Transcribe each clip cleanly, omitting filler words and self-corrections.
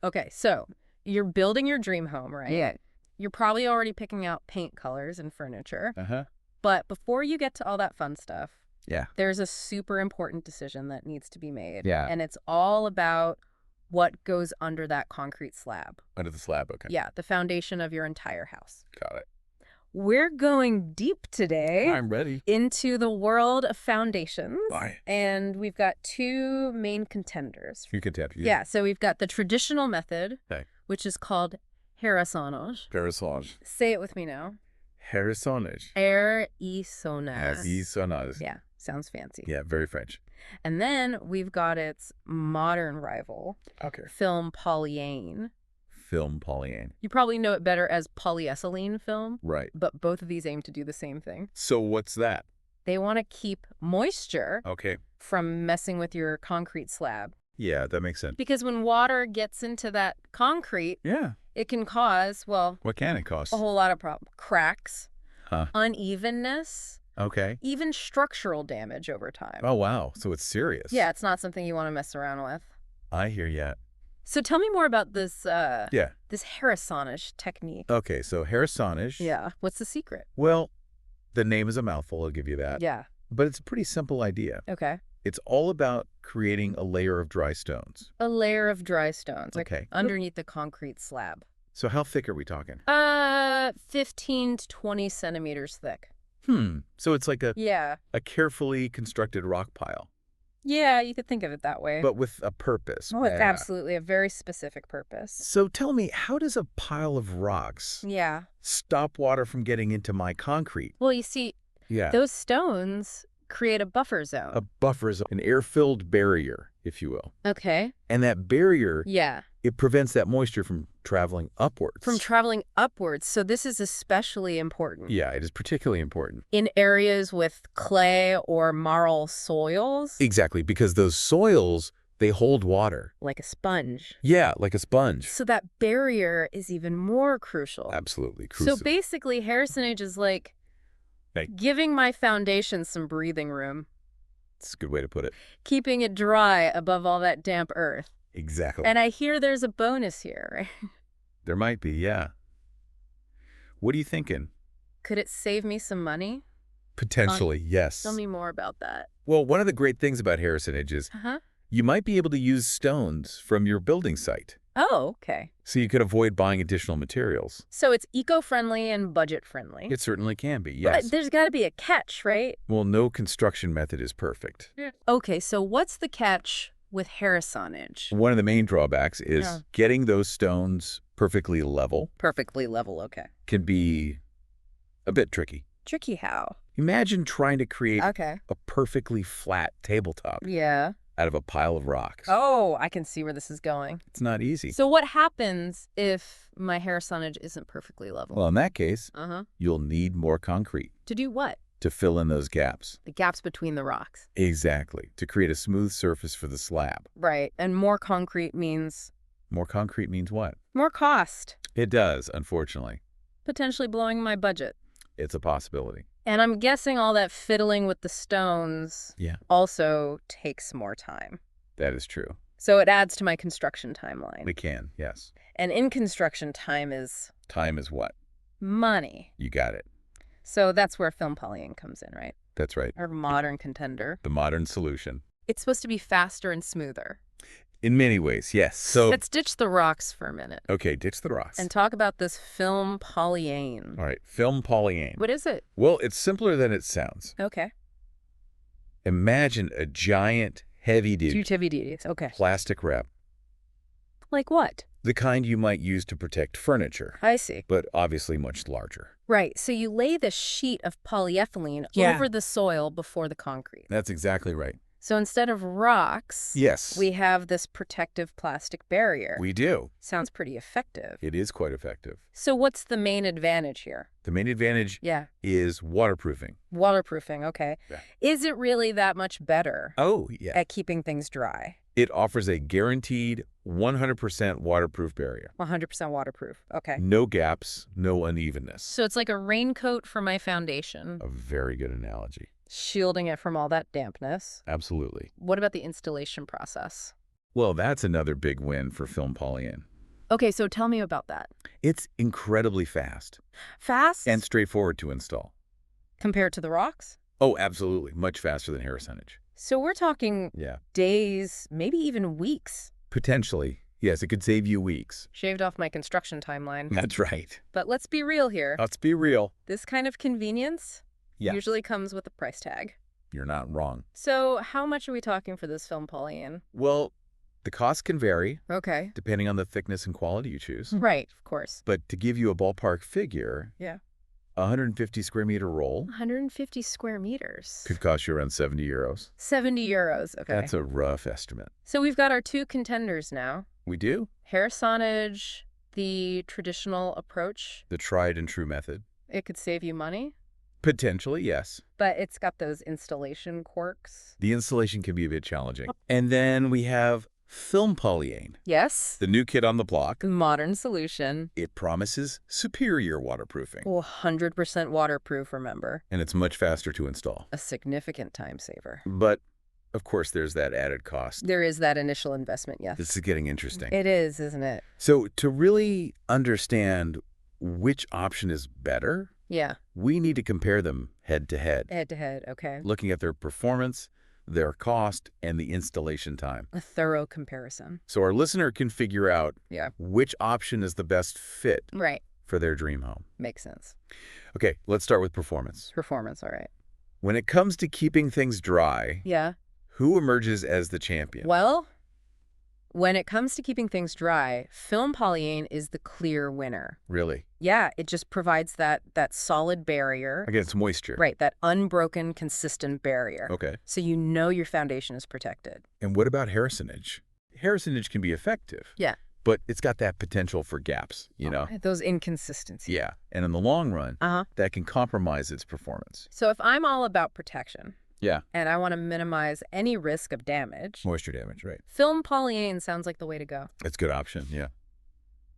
Okay, so you're building your dream home, right? Yeah. You're probably already picking out paint colors and furniture. Uh-huh. But before you get to all that fun stuff, Yeah. there's a super important decision that needs to be made. Yeah. And it's all about what goes under that concrete slab. Under the slab, okay. Yeah, the foundation of your entire house. Got it. We're going deep today I'm ready. into the world of foundations. Bye. And we've got two main contenders. You can tap. Yeah, so we've got the traditional method, Okay. which is called Hérissonnage. Hérissonnage. Say it with me now. Hérissonnage. Hérissonnage. Hérissonnage. Yeah, sounds fancy. Yeah, very French. And then we've got its modern rival, Okay. Film Polyane. Film Polyane. You probably know it better as polyethylene film, Right. but both of these aim to do the same thing. So what's that? They want to keep moisture Okay. from messing with your concrete slab. Yeah, that makes sense. Because when water gets into that concrete, Yeah. it can cause, well, What can it cost? a whole lot of problems. Cracks, Huh. unevenness, Okay. even structural damage over time. Oh, wow. So it's serious. Yeah, it's not something you want to mess around with. I hear ya. So tell me more about this Yeah. this Hérissonnage technique. Okay, so Hérissonnage. Yeah. What's the secret? Well, the name is a mouthful, I'll give you that. Yeah. But it's a pretty simple idea. Okay. It's all about creating a layer of dry stones. A layer of dry stones, like Okay. underneath the concrete slab. So how thick are we talking? 15 to 20 centimeters thick. So it's like Yeah. a carefully constructed rock pile, Yeah, you could think of it that way. but with a purpose. Oh, it's Yeah. absolutely a very specific purpose. So tell me, how does a pile of rocks Yeah. stop water from getting into my concrete? Well, you see, Yeah. those stones create a buffer zone. A buffer is an air-filled barrier, if you will. Okay. And that barrier, Yeah. it prevents that moisture from traveling upwards. From traveling upwards. So this is especially important. Yeah, it is particularly important. In areas with clay or marl soils. Exactly, because those soils, they hold water. Like a sponge. Yeah, like a sponge. So that barrier is even more crucial. Absolutely crucial. So basically, Hérissonnage is like Hey. giving my foundation some breathing room, That's a good way to put it. keeping it dry above all that damp earth. Exactly. And I hear there's a bonus here, right? There might be, yeah. What are you thinking? Could it save me some money? Potentially, yes. Tell me more about that. Well, one of the great things about Hérissonnage is Uh-huh. you might be able to use stones from your building site, Oh, okay. so you could avoid buying additional materials. So it's eco-friendly and budget-friendly. It certainly can be, yes. But there's got to be a catch, right? Well, no construction method is perfect. Okay, so what's the catch with Hérissonnage? One of the main drawbacks is Yeah. getting those stones perfectly level Perfectly level, okay. can be a bit tricky. Tricky how? Imagine trying to create Okay. a perfectly flat tabletop Yeah. out of a pile of rocks. Oh, I can see where this is going. It's not easy. So what happens if my Hérissonnage isn't perfectly level? Well, in that case, Uh-huh. you'll need more concrete To do what? to fill in those gaps. The gaps between the rocks. Exactly, to create a smooth surface for the slab. Right. And more concrete means More concrete means what? more cost, It does, unfortunately. potentially blowing my budget. It's a possibility. And I'm guessing all that fiddling with the stones Yeah, also takes more time. that is true. So it adds to my construction timeline. We can, yes. And in construction, time is Time is what? money. You got it. So that's where Film Polyane comes in, right? That's right. Our modern contender. The modern solution. It's supposed to be faster and smoother. In many ways, yes. So, Let's ditch the rocks for a minute okay, ditch the rocks. and talk about this Film Polyane. All right, Film Polyane. What is it? Well, it's simpler than it sounds. Okay. Imagine a giant, heavy-duty DVDs. Okay. plastic wrap, Like what? the kind you might use to protect furniture, I see. but obviously much larger. Right. So you lay the sheet of polyethylene Yeah. over the soil before the concrete. That's exactly right. So instead of rocks, Yes, we have this protective plastic barrier. we do. Sounds pretty effective. It is quite effective. So what's the main advantage here? The main advantage Yeah. is waterproofing. Waterproofing. Okay. Yeah. Is it really that much better Oh, yeah. at keeping things dry? It offers a guaranteed 100% waterproof barrier. 100% waterproof. Okay. No gaps, no unevenness. So it's like a raincoat for my foundation, A very good analogy. shielding it from all that dampness. Absolutely. What about the installation process? Well, that's another big win for Film Polyane. Okay, so tell me about that. It's incredibly fast Fast and straightforward to install. compared to the rocks? Oh, absolutely. Much faster than Hérissonnage. So we're talking Yeah. days, maybe even weeks. Potentially. Yes, it could save you weeks. Shaved off my construction timeline. That's right. But let's be real here. Let's be real. This kind of convenience Yeah. usually comes with a price tag. You're not wrong. So how much are we talking for this Film Polyane? Well, the cost can vary Okay. depending on the thickness and quality you choose. Right, of course. But to give you a ballpark figure, Yeah. a 150 square meter roll 150 square meters. could cost you around 70 euros. 70 euros. Okay. That's a rough estimate. So we've got our two contenders now. We do. Hérissonnage, the traditional approach. The tried and true method. It could save you money, Potentially, yes. but it's got those installation quirks. The installation can be a bit challenging. And then we have Film Polyane, Yes. the new kid on the block. The modern solution. It promises superior waterproofing. 100% waterproof, remember. And it's much faster to install. A significant time saver. But, of course, there's that added cost. There is that initial investment, yes. This is getting interesting. It is, isn't it? So to really understand which option is better, Yeah. we need to compare them head to head, Head to head, okay. looking at their performance, their cost, and the installation time. A thorough comparison. So our listener can figure out Yeah. which option is the best fit Right. for their dream home. Makes sense. Okay, let's start with performance. Performance, all right. When it comes to keeping things dry, Yeah. who emerges as the champion? Well, when it comes to keeping things dry, Film Polyane is the clear winner. Really? Yeah, it just provides that solid barrier. Against moisture. Right, that unbroken, consistent barrier. Okay. So you know your foundation is protected. And what about Hérissonnage? Hérissonnage can be effective. Yeah. But it's got that potential for gaps, you know? Those inconsistencies. Yeah. And in the long run, Uh-huh. that can compromise its performance. So if I'm all about protection Yeah. and I want to minimize any risk of damage, Moisture damage, right. Film Polyane sounds like the way to go. It's a good option, yeah.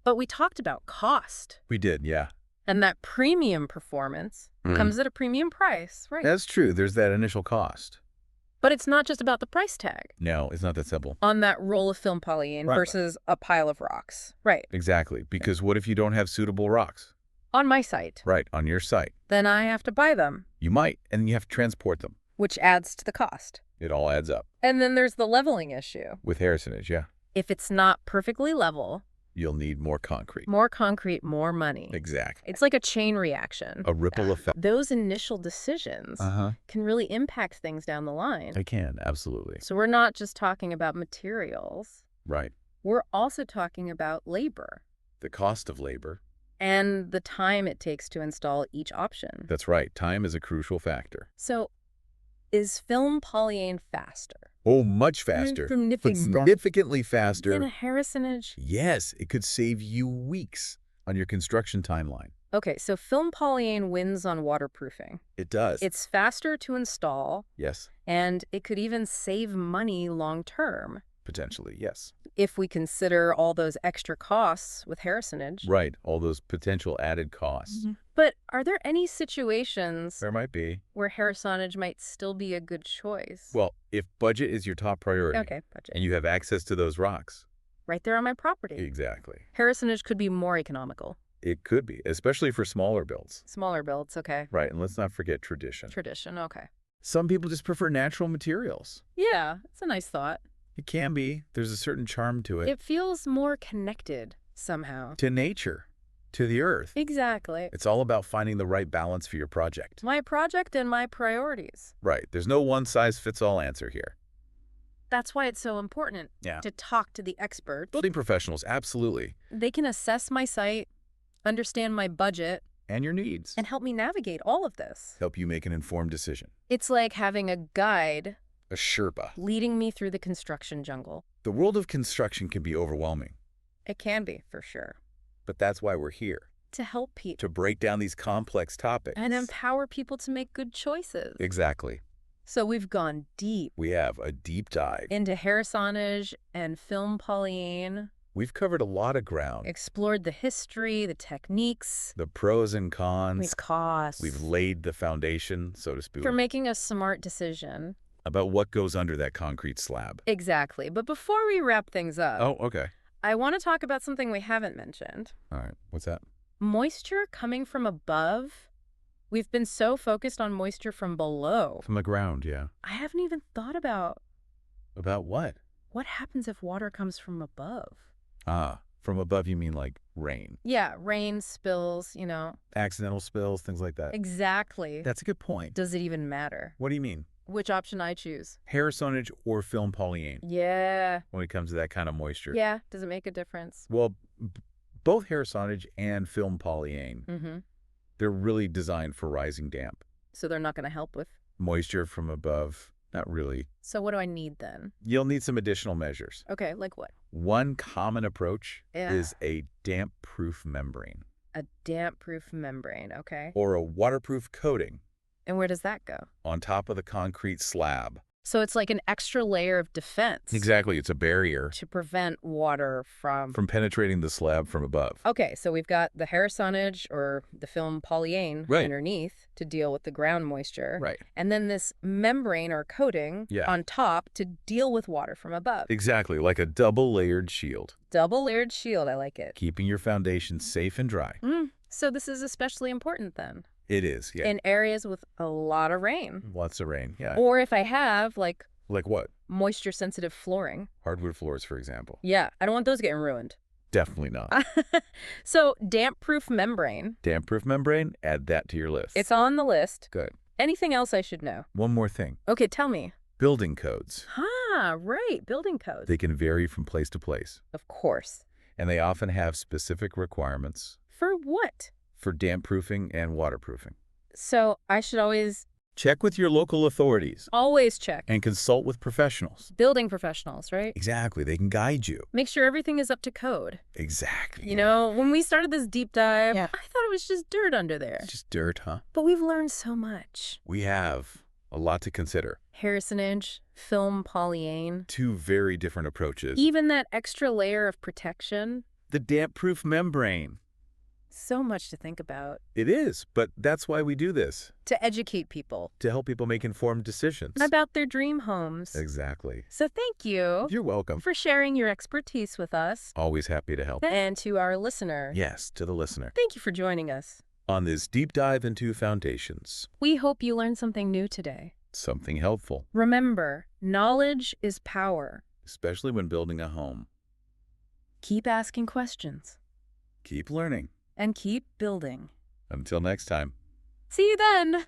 But we talked about cost. We did, yeah. And that premium performance comes at a premium price, right? That's true. There's that initial cost. But it's not just about the price tag No, it's not that simple. on that roll of Film Polyane Right. versus a pile of rocks. Right. Exactly. Because what if you don't have suitable rocks? On my site. Right, on your site. Then I have to buy them, You might, and you have to transport them. which adds to the cost. It all adds up. And then there's the leveling issue. With Hérissonnage, yeah. If it's not perfectly level, You'll need more concrete. more concrete, more money. Exactly. It's like a chain reaction. A ripple effect. Those initial decisions Uh-huh. can really impact things down the line. I can, absolutely. So we're not just talking about materials. Right. We're also talking about labor The cost of labor. and the time it takes to install each option. That's right. Time is a crucial factor. So is Film Polyane faster? Oh, much faster. Significantly faster. Than a Hérissonnage? Yes, it could save you weeks on your construction timeline. Okay, so Film Polyane wins on waterproofing. It does. It's faster to install, Yes, and it could even save money long term potentially, yes. if we consider all those extra costs with Hérissonnage. Right, all those potential added costs. But are there any situations There might be. where Hérissonnage might still be a good choice? Well, if budget is your top priority Okay, budget. and you have access to those rocks. Right there on my property. Exactly. Hérissonnage could be more economical. It could be, especially for smaller builds. Smaller builds, okay. Right, and let's not forget tradition. Tradition, okay. Some people just prefer natural materials. Yeah, it's a nice thought. It can be. There's a certain charm to it. It feels more connected somehow. To nature, to the earth. Exactly. It's all about finding the right balance for your project. My project and my priorities. Right. There's no one-size-fits-all answer here. That's why it's so important Yeah. to talk to the experts. Building professionals, absolutely. They can assess my site, understand my budget, And your needs. and help me navigate all of this. Help you make an informed decision. It's like having a guide A Sherpa. leading me through the construction jungle. The world of construction can be overwhelming, It can be, for sure. but that's why we're here. To help people To break down these complex topics. and empower people to make good choices. Exactly. So we've gone deep We have a deep dive. into Hérissonnage and Film Polyane, We've covered a lot of ground. explored the history, the techniques, The pros and cons. costs. We've laid the foundation, so to speak, for making a smart decision. about what goes under that concrete slab. Exactly. But before we wrap things up, Oh, okay. I want to talk about something we haven't mentioned. All right. What's that? Moisture coming from above. We've been so focused on moisture from below. From the ground, yeah. I haven't even thought about About what? what happens if water comes from above. Ah, from above you mean like rain. Yeah, rain, spills, you know. Accidental spills, things like that. Exactly. That's a good point. Does it even matter? What do you mean? Which option I choose? Hérissonnage or film polyane Yeah. when it comes to that kind of moisture? Yeah. Does it make a difference? Well, both Hérissonnage and film polyane, Mm-hmm. they're really designed for rising damp. So they're not going to help with. Moisture from above, not really. So what do I need then? You'll need some additional measures. Okay, like what? One common approach Yeah. is a damp-proof membrane A damp-proof membrane, okay. or a waterproof coating And where does that go? on top of the concrete slab. So it's like an extra layer of defense. Exactly. It's a barrier To prevent water from... from penetrating the slab from above. Okay, so we've got the Hérissonnage or the film polyane Right. underneath to deal with the ground moisture. Right. And then this membrane or coating Yeah. on top to deal with water from above. Exactly. Like a double-layered shield, Double-layered shield, I like it. keeping your foundation safe and dry. So this is especially important then. It is, yeah. In areas with a lot of rain. Lots of rain, yeah. Or if I have, like, Like what? moisture-sensitive flooring. Hardwood floors, for example. Yeah, I don't want those getting ruined. Definitely not. So, damp-proof membrane. Damp-proof membrane, add that to your list. It's on the list. Good. Anything else I should know? One more thing. Okay, tell me. Building codes. Ah, right, building codes. They can vary from place to place, Of course. and they often have specific requirements For what? for damp-proofing and waterproofing. So, I should always Check with your local authorities check. and consult with professionals. Building professionals, right? Exactly. They can guide you. Make sure everything is up to code. Exactly. You know, when we started this deep dive, Yeah. I thought it was just dirt under there. It's just dirt, huh? But we've learned so much. We have a lot to consider. Hérissonnage, film polyane, Two very different approaches. even that extra layer of protection. The damp-proof membrane. So much to think about. It is, but that's why we do this, To educate people to help people make informed decisions. about their dream homes. Exactly. So thank you You're welcome. for sharing your expertise with us. Always happy to help. And to our listener, Yes, to the listener. thank you for joining us. On this deep dive into foundations, We hope you learned something new today. something helpful, Remember, knowledge is power. especially when building a home. Keep asking questions Keep learning. and keep building. Until next time. See you then!